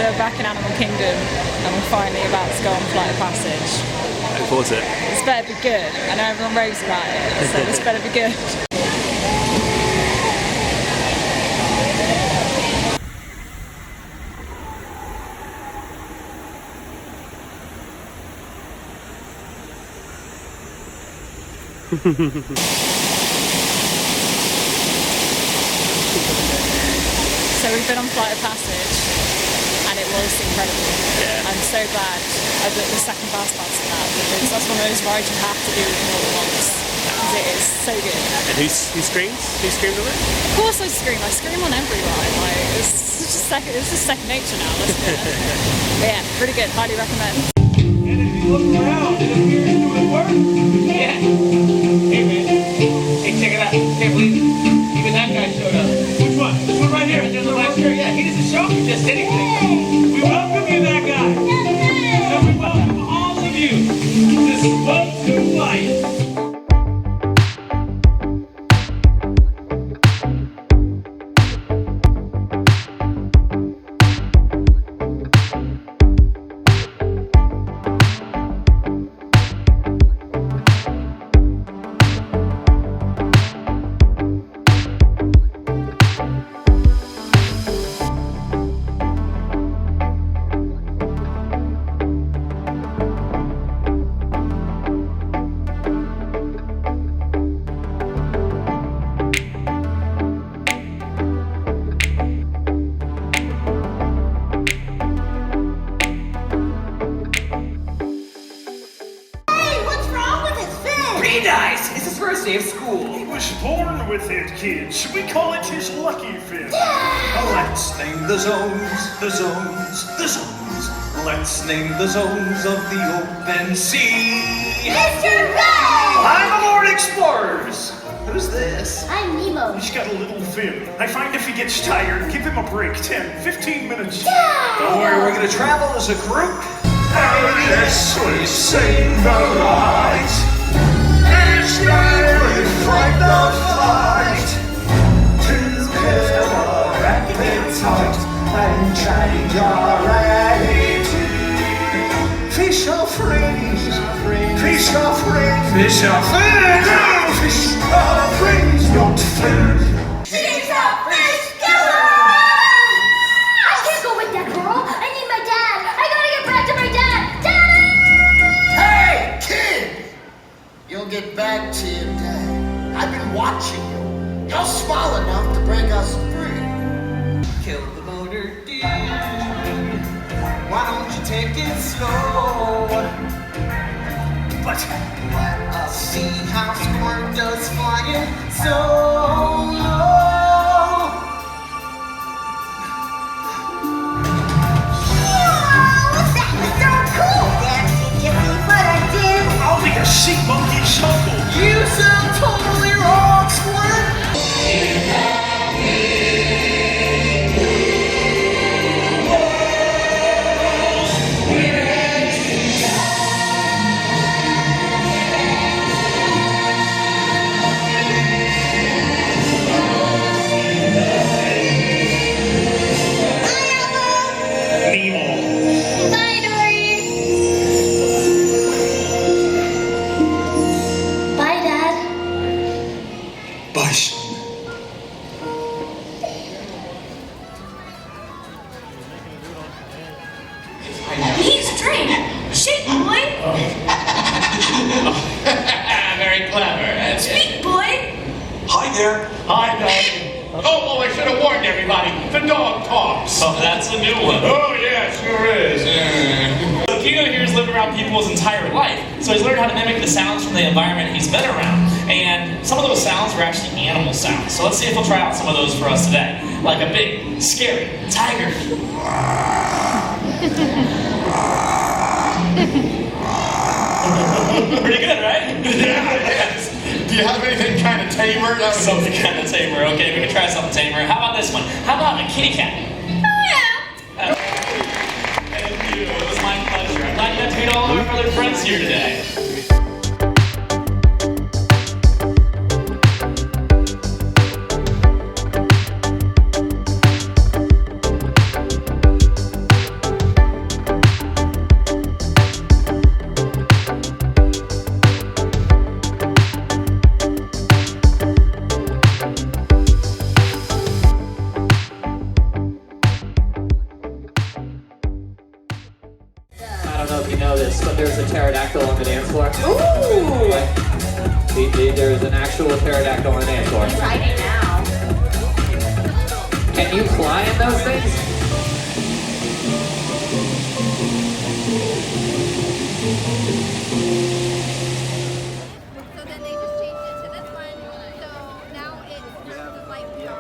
So we're back in Animal Kingdom and we're finally about to go on Flight of Passage. Looking forward to it. This better be good. I know everyone raves about it, so this better be good. So we've been on Flight of Passage and it was incredible. Yeah. I'm so glad I booked the second fast pass for that, because that's one of those rides you have to do more than once, because it is so good. And who screams? Who screamed on it? Of course I scream on every ride. Like, it's just second nature now, let's do it. But yeah, pretty good, highly recommend. And if you look around, it appears to have worked. Yeah. Hey man. Hey, check it out. Can't believe it. Even that guy showed up. Which one? This one right here. There's a last year. Yeah, he doesn't show me just anything. We welcome you, that guy. And we welcome all of you to this Walt flight. It's his first day of school. He was born with it, kids. Should we call it his lucky fin? Yeah. Let's name the zones, the zones, the zones. Let's name the zones of the open sea. Mr. Ray! I'm aboard Explorers. Who's this? I'm Nemo. He's got a little fin. I find if he gets tired, give him a break. 10, 15 minutes. Yeah. Don't worry, we're gonna travel as a group. And yes, we sing the right. Each night we fight the fight. Together and get tight and change our attitude. Fish are friends, fish are friends, fish are friends, fish are friends, not food. She's a fish killer! I can't go with that girl. I need my dad. I gotta get back to my dad. Dad! Hey, kid! You'll get back to your dad. I've been watching you. You're small enough to break us free. Kill the motor, dude. Why don't you take it slow? But Let us see how Squirt does flying so low. That was so cool. Dancing gypsy, but I did. I'll make a sea monkey shuffle. You sound totally wrong, Squirt. Bye, Dory. Bye, Dad. Bye, son. He's a drink. Shake, boy. Very clever. Speak, boy. Hi there. Hi, dog. Oh, I should have warned everybody. The dog talks. Oh, that's a new one. Oh, yeah, sure is. So Kino here has lived around people his entire life, so he's learned how to mimic the sounds from the environment he's been around. And some of those sounds were actually animal sounds. So let's see if he'll try out some of those for us today. Like a big, scary tiger. Pretty good, right? Yes. Do you have anything kind of tamer? Something kind of tamer. Okay, we can try something tamer. How about this one? How about a kitty cat? Oh, yeah. Thank you. It was my pleasure. I'm glad you got to meet all of our other friends here today. don't know if you know this, but there's a pterodactyl on the dance floor. Ooh! There is an actual pterodactyl on the dance floor. Ride it now. Can you fly in those things? So then they just changed it to this one. So now it's the light blue.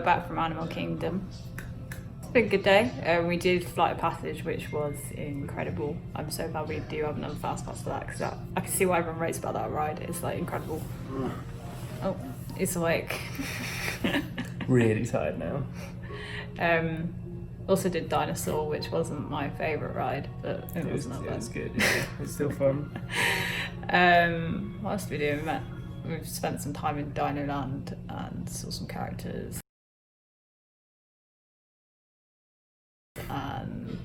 Back from Animal Kingdom. It's been a good day. We did Flight of Passage, which was incredible. I'm so glad we do have another fast pass for that, because I can see why everyone raves about that ride. It's like incredible. Oh, it's like Really tired now. Also did Dinosaur, which wasn't my favourite ride, but it wasn't that bad. It was good. Yeah. It's still fun. What else did we do? We've spent some time in Dino Land and saw some characters. And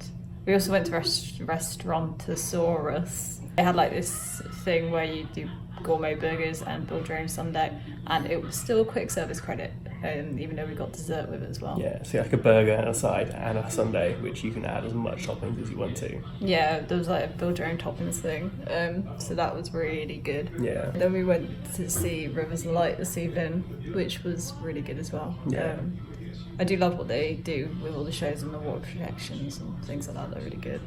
we also went to Restaurantosaurus. They had like this thing where you do gourmet burgers and build your own sundae, and it was still a quick service credit, even though we got dessert with it as well. Yeah, so like a burger and a side and a sundae, which you can add as much toppings as you want to. Yeah, there was like a build your own toppings thing, so that was really good. Yeah. Then we went to see Rivers and Light this evening, which was really good as well. Yeah. I do love what they do with all the shows and the water projections and things like that. They're really good.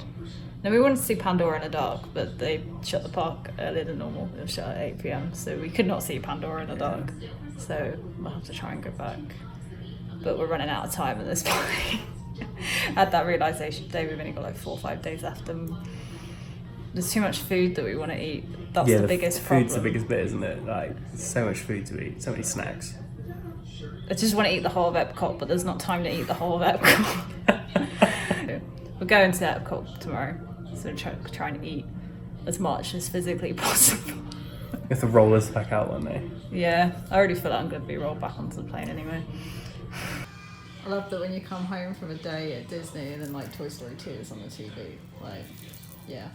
Now we wanted to see Pandora in the dark, but they shut the park earlier than normal. It was shut at 8 PM, so we could not see Pandora in the dark. So we'll have to try and go back. But we're running out of time at this point. I had that realisation today. We've only got like 4 or 5 days left, and there's too much food that we want to eat. That's the biggest problem. Food's the biggest bit, isn't it? Like, there's so much food to eat, so many snacks. I just want to eat the whole of Epcot, but there's not time to eat the whole of Epcot. We're going to Epcot tomorrow, so try and eat as much as physically possible. You have to roll us back out one day. Yeah, I already feel like I'm going to be rolled back onto the plane anyway. I love that when you come home from a day at Disney and then like Toy Story 2 is on the TV. Like, yeah.